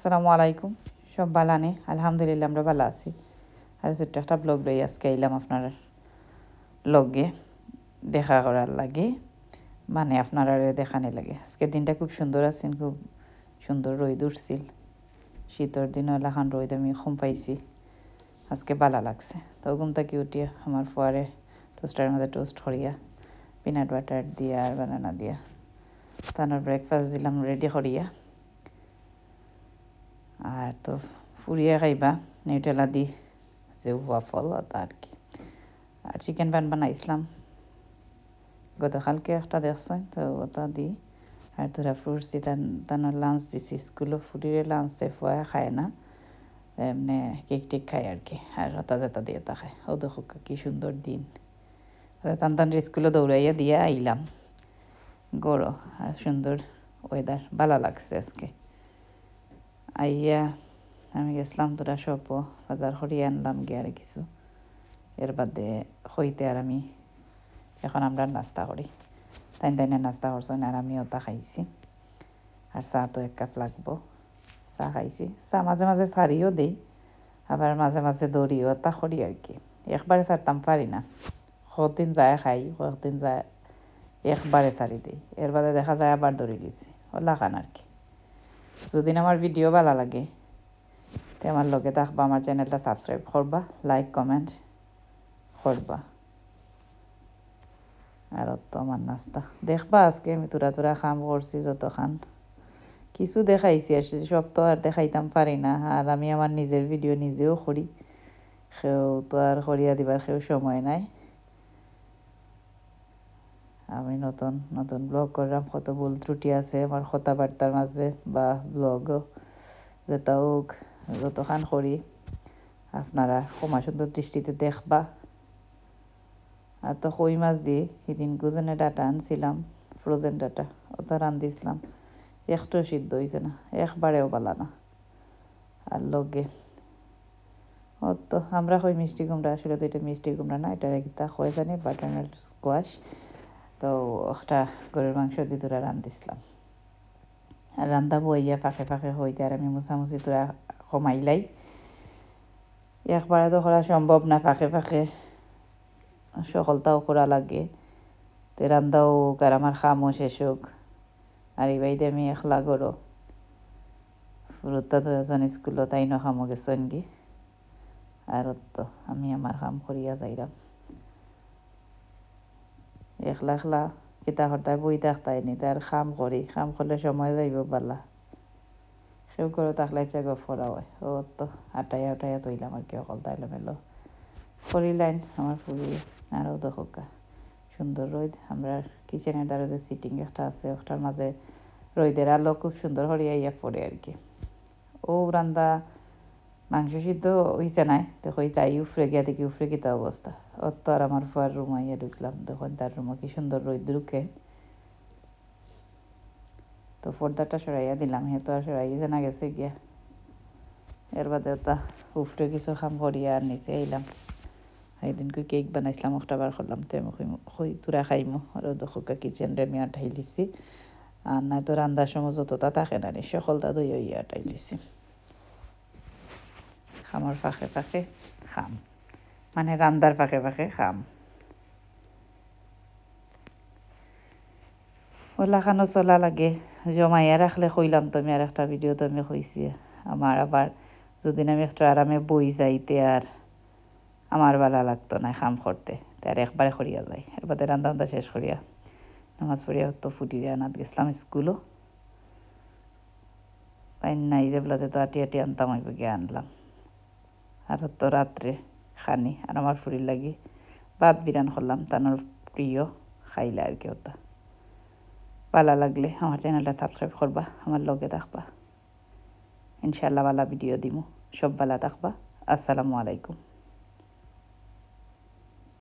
আসসালামু আলাইকুম। সব ভালো নে? আলহামদুলিল্লাহ আমরা ভালো আছি। আর ছোট্ট একটা ব্লগ লই আজকে আইলাম আপনার লগে দেখা করার লাগে, মানে আপনারা দেখানে লাগে। আজকের দিনটা খুব সুন্দর আছেন, খুব সুন্দর রোদ উঠছিল। শীতের দিন লাখান রোদ আমি কম পাইছি, আজকে ভালো লাগছে। তো ঘুম থেকে উঠিয়া আমার ফুয়ারে টোস্টারের মধ্যে টোস্ট করিয়া পিনাট বাটার দিয়া আর বানানা দিয়া তানোর ব্রেকফাস্ট দিলাম রেডি করিয়া। আর তো ফুরিয়ে খাইবা নিউটেলা দি যে ওয়াফল ওটা আর কি। আর চিকেন প্যান বানাইছিলাম গতকালকে একটা দেখছেন, তো ওটা দিই। আর তোরা ফ্রুটস দি তানোর লাঞ্চ দিছি স্কুলে। ফুরিয়ে লাঞ্চে ফুয়া খায় না, এমনি কেক টেক খায় আর কি। আর ওটা যেটা দিয়ে তা খায়। ও দেখো কি সুন্দর দিন। টান স্কুলে দৌড়াইয়া দিয়ে আইলাম গড়ো। আর সুন্দর ওয়েদার, ভালো লাগছে আজকে। আইয়া আমি গেছিলাম তোরা সব বাজার করিয়ে আনলাম গিয়ে আর কিছু। এর বাদে হইতে আর আমি এখন আমরা নাস্তা করি। তাইনে নাস্তা করছেন আর আমি ওটা খাইছি। আর চা তো 1 কাপ লাগবো। চা খাইছি। চা মাঝে মাঝে ছাড়িও দিই, আবার মাঝে মাঝে দৌড়িও ওটা করি আর কি। একবারে ছাড়তাম পারি না। কতদিন যায় খাই, কতদিন যায় একবারে ছাড়ি দিই। এর বাদে দেখা যায় আবার দৌড়ি লিছি। ওলা খান আর কি। যদি আমার ভিডিও ভালো লাগে তো আমার লগে থাকবা, আমার চ্যানেলটা সাবস্ক্রাইব করবা, লাইক কমেন্ট করবা। আর তো আমার নাস্তা দেখবা। আজকে আমি তোরা খাম করছি যত খান কিছু দেখাইছি, আর সব তো আর দেখাইতাম পারি না। আর আমি আমার নিজের ভিডিও নিজেও করি, সেও তো আর করিয়া দিবার সেও সময় নাই। আমি নতুন নতুন ব্লগ করলাম, কত ভুল ত্রুটি আছে আমার কথাবার্তার মাঝে বা ব্লগ যেটা হোক যতখান করি আপনারা ক্ষমা সুন্দর দৃষ্টিতে দেখবা। আর তো কই মাছ দিয়ে সেদিন গুজনে ডাটা আনছিলাম, ফ্রোজেন ডাটা, ওটা রান্ধিছিলাম। একটু সিদ্ধ হয়েছে না, একবারেও পালা না। আর লগে ও তো আমরা কই মিষ্টি কুমড়া, আসলে তো এটা মিষ্টি কুমড়া না, এটা একটা কয় জানি বাটারনাট স্কোয়াশ। তো একটা গরুর মাংস দিয়ে তোরা রান্ধিছিলাম। আর রান্ধা বইয়া ফাঁকে ফাঁকে হইতে আর আমি মুছামুছি তোরা কমাইলাই। একবারে তো করা সম্ভব না, ফাঁকে ফাঁকে সকলটাও করা লাগে। তো রান্ধাও হোক আর আমার খামও শেষ হোক। আর এই বাইতে আমি একলা করো ফুরুত্তা তো এজন স্কুলত তাই ন খামো গেছেন কি। আর তো আমি আমার কাম করিয়া যাইলাম একলা একলা। কিতা হরতায় বই থাকতাই নি, তার কাম করি, কাম করলে সময় যাইব পালা। সেও করে থাকলে ইচ্ছা গপ করা হয়। ও তো আটাইয়া তৈলাম আর কি, অকল তাইলে মেলো করিলাইন আমার ফুরি। আরও দেখা সুন্দর রোদ। আমরা কিচেনের দ্বারা যে সিটিং একটা আছে, ওটার মাঝে রোদের আলো খুব সুন্দর হরিয়া ইয়া পড়ে আর কি। ও রান্দা মাংস সিদ্ধ হইছে নাই, দেখো তাই উফরে গিয়া দেখি উফরে কিতা অবস্থা। ওর তো আর আমার ফুয়ার রুমে ইয়ে ঢুকলাম, দেখুন তার রুমে কি সুন্দর রোদ ঢুকে। তো পর্দাটা সরাইয়া দিলাম, হে তো আর সরাইয়া জানা গেছে গিয়া। এর বাদে ওটা উফরে কিছু খাম করিয়া আর নিচে আইলাম। একদিন কেক বানাইছিলাম, একটা বার করলাম তো তোরা খাইমো। আর দেখো কিচেন রেমি আটাই লিছি। আর না তো রান্দার সময় যতটা থাকে না সকলটা দই ইয়ে আটাই লিছি। খামার ফাঁকে ফাঁকে খাম, মানে রান্দার ফাঁকে ফাঁকে খাম। ওলাখানো চলা লাগে, জমাইয়া রাখলে কইলাম তো আমি। আর একটা ভিডিও তো আমি কইছি আমার আবার যদিন আমি একটু আরামে বই যাইতে আর আমার ভালো লাগতো না কাম করতে, তার একবারে করিয়া যায়। এরপরে রান্না শেষ করিয়া নামাজ পড়িয়া তো ফুটিয়ে আনাত গেছিলাম স্কুলও। তাই নাই যে বেলাতে তো আটি আনতাম, ওই গিয়ে আনলাম। আর তো রাত্রে খানি আর আমার ফুরির লাগি ভাত বিরান করলাম, তানোর প্রিয় খাইলে আর কি। ওটা ভালো লাগলে আমার চ্যানেলটা সাবস্ক্রাইব করবা, আমার লগে থাকবা। ইনশাল্লাহ ভালো ভিডিও দিমু। সব ভালো থাকবা। আসসালামু আলাইকুম।